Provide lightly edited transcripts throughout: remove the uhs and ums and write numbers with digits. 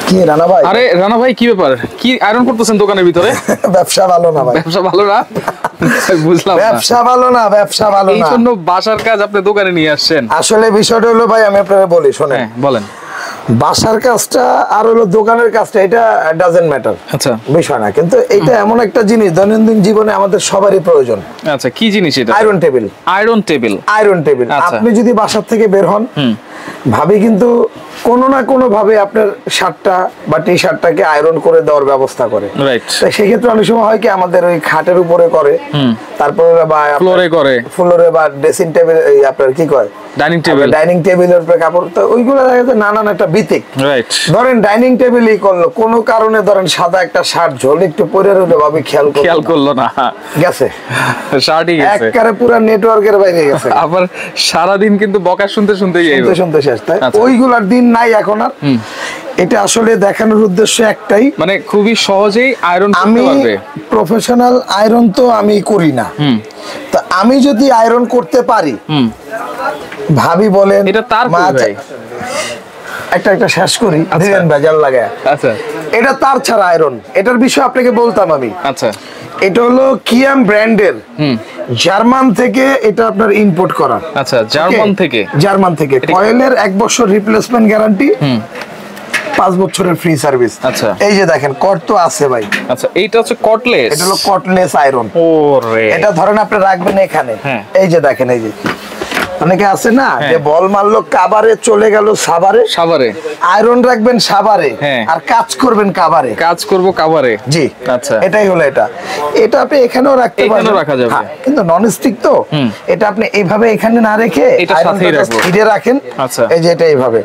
কি রানা ভাই? আরে রানা ভাই কি ব্যাপার, কি আয়রন করতেছেন দোকানের ভিতরে? ব্যবসা ভালো না ভাই। ব্যবসা ভালো না? বুঝলাম না। ব্যবসা ভালো না, ব্যবসা ভালো না। এই জন্য বাসার কাজ আপনি দোকানে নিয়ে আসছেন? আসলে বিষয়টা হলো ভাই, আমি আপনাকে বলি শুনেন। হ্যাঁ বলেন। বাসার কাজটা আর হলো দোকানের কাজটা, এটা ডাজন্ট ম্যাটার, আচ্ছা বিষয় না, কিন্তু এটা এমন একটা জিনিস দৈনন্দিন জীবনে আমাদের সবারই প্রয়োজন। আচ্ছা কি জিনিস এটা? Iron table. Iron table. Iron table. আপনি যদি বাসার থেকে বের হন, ভাবি কিন্তু কোনো না কোনো ভাবে আপনার শার্টটা বা টি শার্টটাকে আয়রন করে দেওয়ার ব্যবস্থা করে। রাইট। তাই সেক্ষেত্রে অনেক সময় হয় কি, আমাদের ওই খাটের উপরে করে, তারপরে বা ফ্লোরে করে, ফ্লোরে বা ড্রেসিং টেবিল, আপনার কি কয়, ডাইনিং টেবিল। ডাইনিং টেবিলের উপরে কাপড়, তো ওইগুলো দেখা যাচ্ছে নানান একটা বিতিক। রাইট। ধরেন ডাইনিং টেবিলই করলো, কোনো কারণে ধরেন সাদা একটা শার্ট ঝোল একটু পরে রইলো, ভাবি খেয়াল করলো না, গেছে শার্টই গেছে, একবারে পুরো নেটওয়ার্কের বাইরে গেছে। আবার সারা দিন কিন্তু বকা শুনতে শুনতে শেষ। তাই ওইগুলার দিন নাই এখন আর। এটা আসলে দেখানোর উদ্দেশ্য একটাই, মানে খুবই সহজেই আয়রন করতে পারবে। প্রফেশনাল আয়রন তো আমি করি না, তো আমি যদি আয়রন করতে পারি, ভাবি বলেন এটা তার ভাই একটা শেষ করি, দিবেন ভেজাল লাগে। আচ্ছা এটা তার ছাড়া আয়রন, এটার বিষয়ে আপনাকে বলতাম আমি। আচ্ছা এটা হলো কিয়াম ব্র্যান্ডের, জার্মান থেকে এটা আপনার ইম্পোর্ট করা। আচ্ছা জার্মান থেকে কয়েলের 1 বছর রিপ্লেসমেন্ট গ্যারান্টি, 5 বছরের ফ্রি সার্ভিস। আচ্ছা এই যে দেখেন কট তো আছে ভাই। আচ্ছা এইটা হচ্ছে কটলেস। এটা হলো কটলেস আয়রন। ওরে এটা ধরেন আপনি রাখবেন এখানে, এই যে দেখেন, এই যে অনেকে আছে না যে বল মারলো কাবারে চলে গেল সাবারে, আয়রন রাখবেন সাবারে আর কাজ করবেন কাবারে, কাজ করব কাবারে। জি আচ্ছা, এটাই হলো এটা আপনি এখানেও রাখতে পারেন, এখানেও রাখা যাবে, কিন্তু নন স্টিক তো, এটা আপনি এইভাবে এখানে না রেখে এটা সাথেই রাখবেন, ফিডে রাখেন। আচ্ছা এই যে এটা এইভাবে,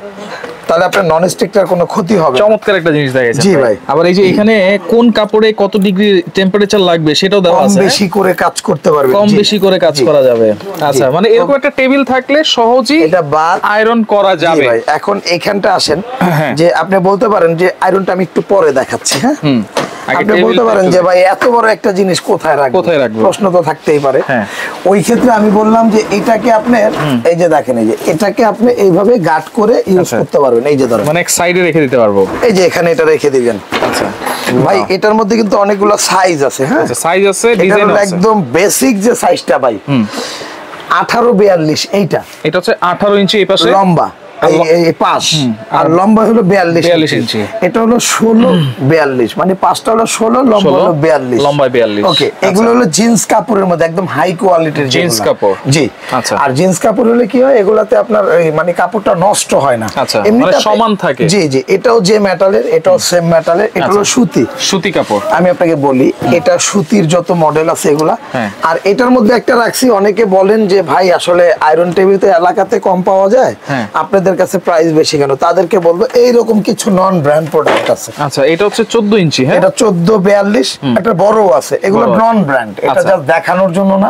তাহলে আপনার নন স্টিকটার কোনো ক্ষতি হবে। চমৎকার একটা জিনিস দেখাইছেন। জি ভাই। আবার এই যে এখানে কোন কাপড়ে কত ডিগ্রি টেম্পারেচার লাগবে সেটাও দেওয়া আছে, কম বেশি করে কাজ করতে পারবেন, কম বেশি করে কাজ করা যাবে। আচ্ছা মানে এরকম একটা টেবিল থাকলে সহজেই এটা বাদ আয়রন করা যাবে। ভাই এখন এখানটা আসেন, যে আপনি বলতে পারেন যে আয়রনটা আমি একটু পরে দেখাচ্ছি। হ্যাঁ আপনি বলতে পারেন যে ভাই এত বড় একটা জিনিস কোথায় রাখবো, প্রশ্ন তো থাকতেই পারে। ওই ক্ষেত্রে আমি বললাম যে এটাকে আপনি এই যে দেখেন, এই যে এটাকে আপনি এইভাবে গার্ড করে ইউজ করতে পারবেন। এই যে ধরেন মানে এক সাইডে রেখে দিতে পারবো, এই যে এখানে এটা রেখে দিবেন। আচ্ছা ভাই এটার মধ্যে কিন্তু অনেকগুলো সাইজ আছে। হ্যাঁ সাইজ আছে, ডিজাইন আছে। একদম বেসিক যে সাইজটা ভাই 18-42, এটা হচ্ছে 18 ইঞ্চি এই পাশে লম্বা, এই পাশ, আর লম্বা হলো 42 ইঞ্চি। এটা হলো 16-42, মানে পাঁচটা হলো 16, লম্বা হলো 42, লম্বা 42। ওকে, এগুলো হলো জিন্স কাপড়ের মধ্যে একদম হাই কোয়ালিটির জিন্স কাপড়। জি আচ্ছা। আর জিন্স কাপড় হলে কি হয়, এগুলাতে আপনার মানে কাপড়টা নষ্ট হয় না, এমনিতে সমান থাকে। জি জি, এটাও যে মেটালের, এটাও সেম মেটালের। এটা হলো সুতি কাপড়। আমি আপনাকে বলি, এটা সুতির যত মডেল আছে এগুলা। আর এটার মধ্যে একটা রাখছি, অনেকে বলেন যে ভাই আসলে আয়রন টেবিলতে এলাকাতে কম পাওয়া যায়, আপনাদের কাছে প্রাইস বেশি কেন? তাদেরকে বলবো এইরকম কিছু নন ব্র্যান্ড প্রোডাক্ট আছে। আচ্ছা এটা হচ্ছে 14 ইঞ্চি। হ্যাঁ এটা 14-42, একটা বড় আছে, এগুলো নন ব্র্যান্ড। এটা জাস্ট দেখানোর জন্য না,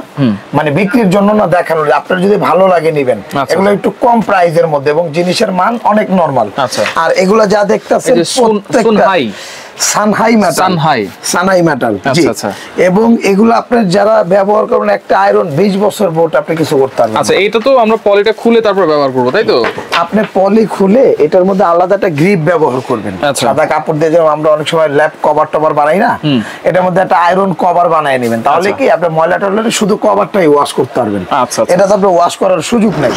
মানে বিক্রির জন্য না, দেখানোর। আপনার যদি ভালো লাগে নেবেন, এগুলো একটু কম প্রাইসের মধ্যে এবং জিনিসের মান অনেক নরমাল। আর এগুলো যা দেখতেছেন প্রত্যেকটা সানহাই মেটাল। এবং এগুলো আপনার যারা ব্যবহার করেন, একটা আয়রন 20 বছর বোট আপনি কিছু করতে পারবেন। আচ্ছা এটা তো আমরা পলিটা খুলে তারপর ব্যবহার করব, তাই তো? আপনি পলি খুলে এটার মধ্যে আলাদা একটা গ্রিপ ব্যবহার করবেন। সাদা কাপড় দিয়ে যেমন আমরা অনেক সময় ল্যাপ কভার টভার বানাই না, এটার মধ্যে একটা আয়রন কভার বানিয়ে নেবেন। তাহলে কি আপনি ময়লা টয়লা শুধু কভারটাই ওয়াশ করতে পারবেন। এটা তো আপনি ওয়াশ করার সুযোগ নাই।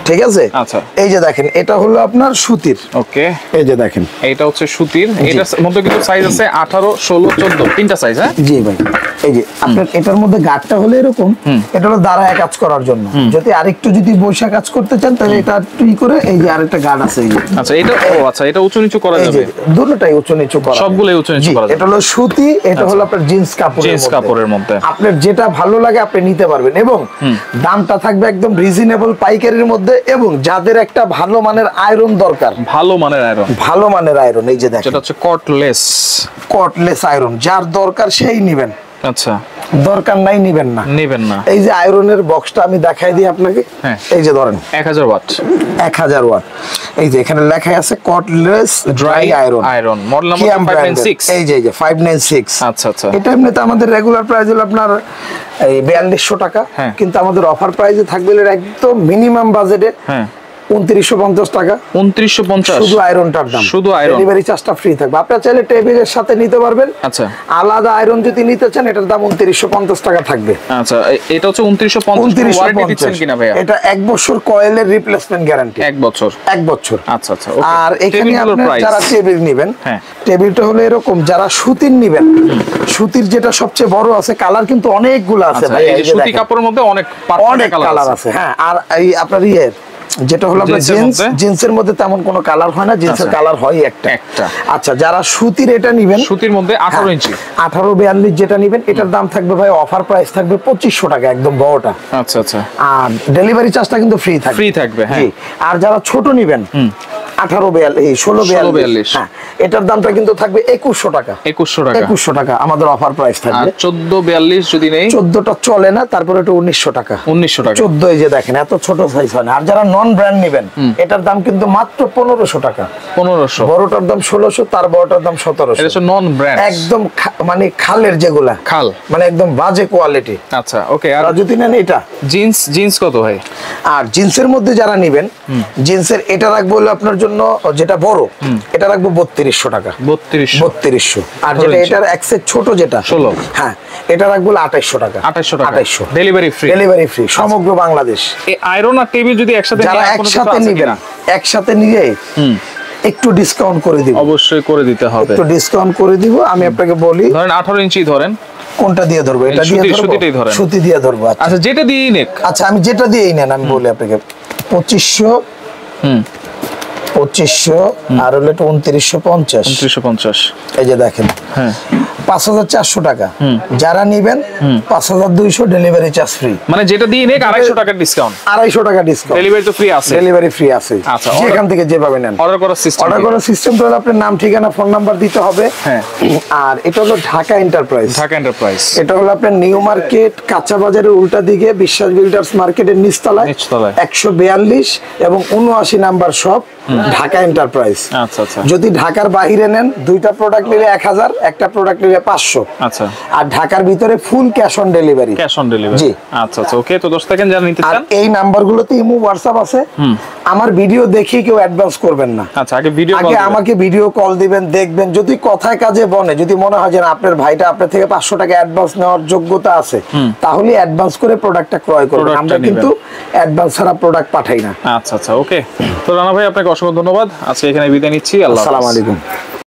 ঠিক আছে। আচ্ছা এই যে দেখেন, এটা হলো আপনার সুতির। ওকে এই যে দেখেন, এটা হচ্ছে সুতির। এটার মধ্যে কিন্তু সাইজ আছে 18, 16, 14, তিনটা সাইজ। হ্যাঁ জি ভাই। এই যে আপনার এটার মধ্যে গার্ডটা হলো এরকম, এটা হলো দাঁড়ায় কাজ করার জন্য। যদি আরেকটু যদি বৈশা কাজ করতে চান, তাহলে এটা তুই করে এই যে আরেকটা গার্ড আছে। এই যে আচ্ছা এটা আচ্ছা এটা উঁচু নিচু করা যাবে, দুটোটাই উঁচু নিচু করা, সবগুলোই উঁচু নিচু করা যাবে। এটা হলো সুতি, এটা হলো আপনার জিন্স কাপড়ের মধ্যে। আপনার যেটা ভালো লাগে আপনি নিতে পারবেন, এবং দামটা থাকবে একদম রিজনেবল পাইকারির মধ্যে। এবং যাদের একটা ভালো মানের আয়রন দরকার, ভালো মানের আয়রন, এই যে দেখেন, এটা হচ্ছে কটলেস আয়রন, যার দরকার সেই নিবেন। আচ্ছা দরকার নাই নিবেন না। এই যে আয়রনের বক্সটা আমি দেখাই দিই আপনাকে। এই যে ধরেন 1000 ওয়াট, 1000 ওয়াট। এই যে এখানে লেখা আছে কটলেস ড্রাই আয়রন, মডেল নাম্বার 596। এই যে 596। আচ্ছা আচ্ছা, এটা এমনিতে আমাদের রেগুলার প্রাইস হলো আপনার এই 4200 টাকা, কিন্তু আমাদের অফার প্রাইসে থাকবে একদম মিনিমাম বাজেটে 2950 টাকা। 2950 শুধু আয়রনটার দাম, শুধু আয়রন, ডেলিভারি চার্জটা ফ্রি থাকবে। আপনারা চাইলে টেবিলের সাথে নিতে পারবেন। আচ্ছা, আলাদা আয়রন যদি নিতে চান এটার দাম 2950 টাকা থাকবে। আচ্ছা, এটা হচ্ছে 2950। ওয়ারেন্টি দিচ্ছেন কিনা ভাইয়া? এটা 1 বছর কয়েলের রিপ্লেসমেন্ট গ্যারান্টি। 1 বছর, 1 বছর। আচ্ছা আচ্ছা, ওকে। আর এখানে আপনারা যারা টেবিল নেবেন, হ্যাঁ, টেবিলটা হলো এরকম, যারা সুতির নেবেন, সুতির যেটা সবচেয়ে বড় আছে, কালার কিন্তু অনেকগুলো আছে ভাই। এই যে সুতি কাপড়ের মধ্যে অনেক কালার আছে। হ্যাঁ, আর এই আপনার যেটা হলো আপনার জিন্সের মধ্যে তেমন কোনো কালার হয় না, জিন্সের কালার হয় একটা। আচ্ছা, যারা সুতির এটা নেবেন, সুতির মধ্যে 18 ইঞ্চি 18-42 যেটা নেবেন, এটার দাম থাকবে ভাই, অফার প্রাইস থাকবে 2500 টাকা একদম বড়টা। আচ্ছা আচ্ছা, আর ডেলিভারি চার্জটা কিন্তু ফ্রি থাকবে। ফ্রি থাকবে, হ্যাঁ। আর যারা ছোট নেবেন 16-42, হ্যাঁ, এটার দামটা কিন্তু থাকবে 2100 টাকা। 2100 টাকা আমাদের অফার প্রাইস থাকবে। 14-42 যদি নেই, 14টা চলে না, তারপরে এটা 1900 টাকা। 14 এই যে দেখেন, এত ছোট সাইজ হয় না। আর যারা নন ব্র্যান্ড নেবেন, এটার দাম কিন্তু মাত্র 1500 টাকা। 1500, বড়টার দাম 1600, তার বড়টার দাম 1700। এটা হচ্ছে নন ব্র্যান্ড, একদম মানে খালের যেগুলা, খাল মানে একদম বাজে কোয়ালিটি। আচ্ছা, ওকে। আর যদি নেন এটা জিন্স কত ভাই? আর জিন্সের মধ্যে যারা নেবেন, জিন্সের এটা রাখবো হলো আপনার জন্য, যেটা বড় এটা রাখবো 3200 টাকা। 3200। আর যেটা এটার এক সেট ছোট যেটা 16, হ্যাঁ, এটা রাখবো 2800 টাকা। 2800 ডেলিভারি ফ্রি সমগ্র বাংলাদেশ। এই আয়রন আর টেবিল যদি একসাথে নিবেন, একসাথে নিয়ে একটু ডিসকাউন্ট করে দিব। অবশ্যই করে দিতে হবে, একটু ডিসকাউন্ট করে দিব। আমি আপনাকে বলি, ধরেন 18 ইঞ্চি ধরেন, কোনটা দিয়ে ধরবো? এটা দিয়ে ধরবো, সুতিটাই ধরেন, সুতি দিয়ে ধরবো। আচ্ছা, যেটা দিয়েই নেক। আচ্ছা, আমি যেটা দিয়েই নেন, আমি বলি আপনাকে 2500, 2500, আর হলো 2950। এই যে দেখেন, হ্যাঁ, 5400 টাকা। যারা নিবেন 5200 ডেলিভারি চার্জ ফ্রি। মানে যেটা দিয়ে নেক 250 টাকা ডিসকাউন্ট। 250 টাকা ডিসকাউন্ট, ডেলিভারি তো ফ্রি আছে। ডেলিভারি ফ্রি আছে। আচ্ছা, যেখান থেকে যেভাবে নেন। অর্ডার করার সিস্টেম হলো আপনার নাম, ঠিকানা, ফোন নাম্বার দিতে হবে। হ্যাঁ। আর এটা হলো ঢাকা এন্টারপ্রাইজ। এটা হলো আপনার নিউ মার্কেট কাঁচা বাজারের উল্টা দিকে, বিশ্বাস বিল্ডার্স মার্কেটের নিচতলায় 142 এবং 79 নাম্বার শপ, ঢাকা এন্টারপ্রাইজ। আচ্ছা আচ্ছা। যদি ঢাকার বাইরে নেন, দুইটা প্রোডাক্ট নিলে 1000, একটা প্রোডাক্ট নিলে 500। আচ্ছা। আর ঢাকার ভিতরে ফুল ক্যাশ অন ডেলিভারি। জি। আচ্ছা আচ্ছা, ওকে। তো 10 সেকেন্ড যারা নিতে চান, এই নাম্বারগুলোতে ইমো, হোয়াটসঅ্যাপ আছে। আমার ভিডিও দেখি কেউ অ্যাডভান্স করবেন না। আচ্ছা, আগে আমাকে ভিডিও কল দিবেন, দেখবেন। যদি কথায় কাজে বনে, যদি মনে হয় যে আপনার ভাইটা আপনার থেকে 500 টাকা অ্যাডভান্স নেওয়ার যোগ্যতা আছে, তাহলে অ্যাডভান্স করে প্রোডাক্টটা ক্রয় করবেন। আমরা কিন্তু অ্যাডভান্স ছাড়া প্রোডাক্ট পাঠাই না। আচ্ছা আচ্ছা, ওকে। তো রানা ভাই, আপনাকে অসংখ্য ধন্যবাদ। আজকে এখানে বিদায় নিচ্ছি। আসসালামু আলাইকুম।